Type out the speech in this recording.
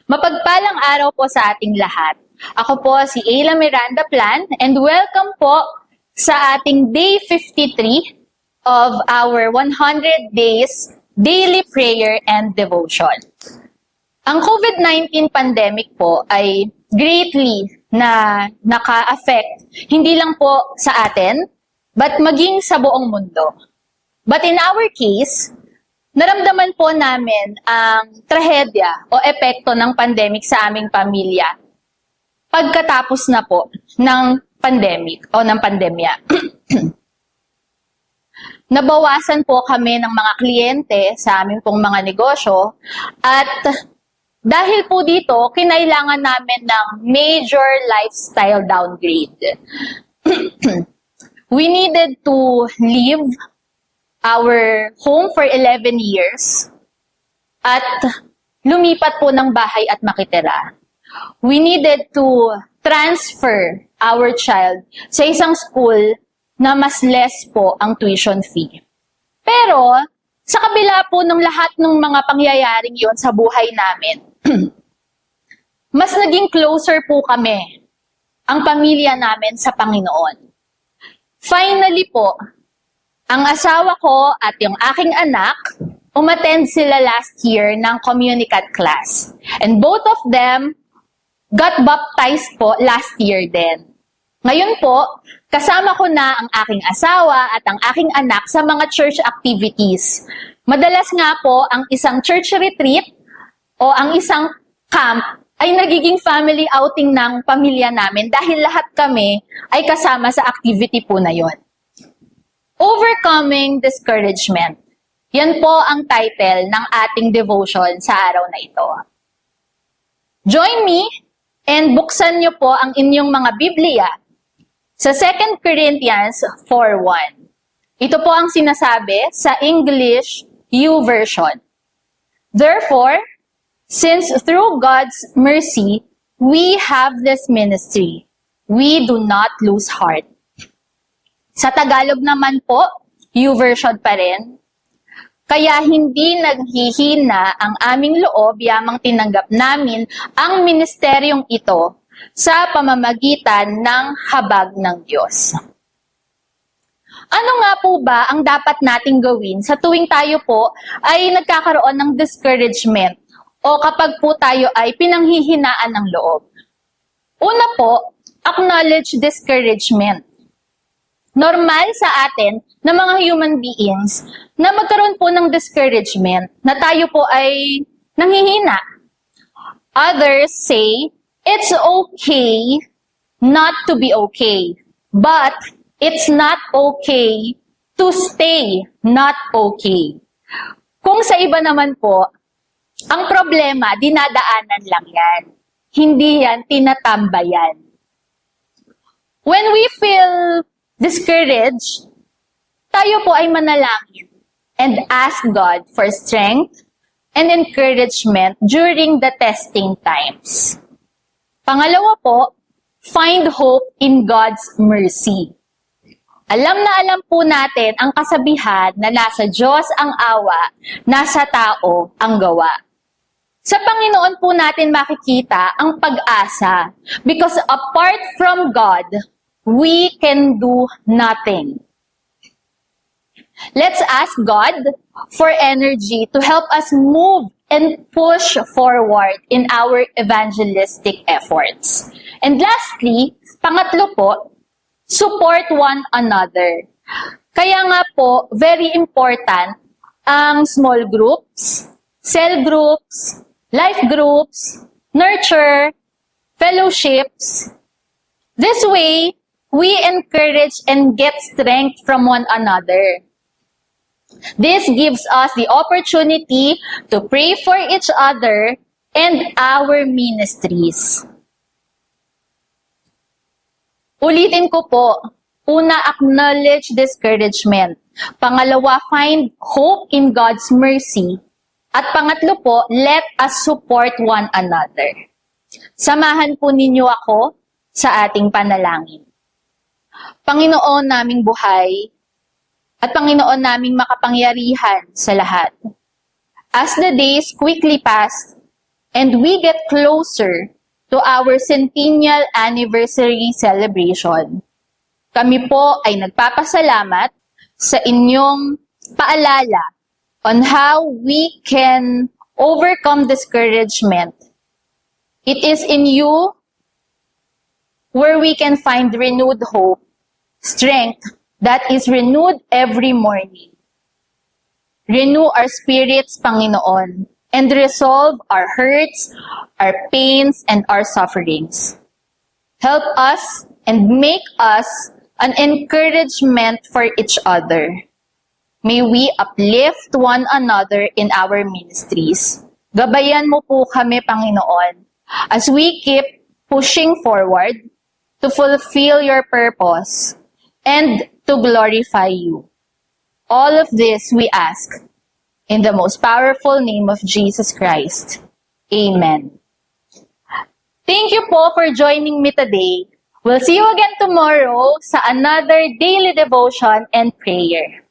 Mapagpalang araw po sa ating lahat. Ako po si Ayla Miranda Plan and welcome po sa ating Day 53 of our 100 Days Daily Prayer and Devotion. Ang COVID-19 pandemic po ay greatly na naka-affect hindi lang po sa atin, but maging sa buong mundo. But in our case, naramdaman po namin ang trahedya o epekto ng pandemic sa aming pamilya pagkatapos na po ng pandemic o ng pandemya. Nabawasan po kami ng mga kliyente sa aming pong mga negosyo at dahil po dito, kinailangan namin ng major lifestyle downgrade. We needed to leave our home for 11 years at lumipat po ng bahay at makitira. We needed to transfer our child sa isang school na mas less po ang tuition fee. Pero, sa kabila po ng lahat ng mga pangyayaring yon sa buhay namin, mas naging closer po kami, ang pamilya namin sa Panginoon. Finally po, ang asawa ko at yung aking anak, umattend sila last year ng communicate class. And both of them got baptized po last year din. Ngayon po, kasama ko na ang aking asawa at ang aking anak sa mga church activities. Madalas nga po, ang isang church retreat o ang isang camp ay nagiging family outing ng pamilya namin dahil lahat kami ay kasama sa activity po na yon. Overcoming Discouragement. Yan po ang title ng ating devotion sa araw na ito. Join me and buksan niyo po ang inyong mga Biblia sa 2 Corinthians 4:1. Ito po ang sinasabi sa English YouVersion. Therefore, since through God's mercy, we have this ministry, we do not lose heart. Sa Tagalog naman po, YouVersion pa rin. Kaya hindi naghihina ang aming loob yamang tinanggap namin ang ministeryong ito sa pamamagitan ng habag ng Diyos. Ano nga po ba ang dapat nating gawin sa tuwing tayo po ay nagkakaroon ng discouragement o kapag po tayo ay pinanghihinaan ng loob? Una po, acknowledge discouragement. Normal sa atin na mga human beings na magkaroon po ng discouragement na tayo po ay nanghihina. Others say, it's okay not to be okay, but it's not okay to stay not okay. Kung sa iba naman po, ang problema, dinadaanan lang yan. Hindi yan tinatambayan. When we feel discouraged, tayo po ay manalangin and ask God for strength and encouragement during the testing times. Pangalawa po, find hope in God's mercy. Alam na alam po natin ang kasabihan na nasa Diyos ang awa, nasa tao ang gawa. Sa Panginoon po natin makikita ang pag-asa because apart from God, we can do nothing. Let's ask God for energy to help us move and push forward in our evangelistic efforts. And lastly, pangatlo po, support one another. Kaya nga po, very important ang small groups, cell groups, life groups, nurture, fellowships. This way, we encourage and get strength from one another. This gives us the opportunity to pray for each other and our ministries. Ulitin ko po, una, acknowledge discouragement. Pangalawa, find hope in God's mercy. At pangatlo po, let us support one another. Samahan po ninyo ako sa ating panalangin. Panginoon naming buhay, at Panginoon naming makapangyarihan sa lahat. As the days quickly pass, and we get closer to our centennial anniversary celebration, kami po ay nagpapasalamat sa inyong paalala on how we can overcome discouragement. It is in you where we can find renewed hope, strength that is renewed every morning. Renew our spirits, Panginoon, and resolve our hurts, our pains, and our sufferings. Help us and make us an encouragement for each other. May we uplift one another in our ministries. Gabayan mo po kami, Panginoon, as we keep pushing forward to fulfill your purpose and to glorify you. All of this we ask in the most powerful name of Jesus Christ. Amen. Thank you po for joining me today. We'll see you again tomorrow sa another daily devotion and prayer.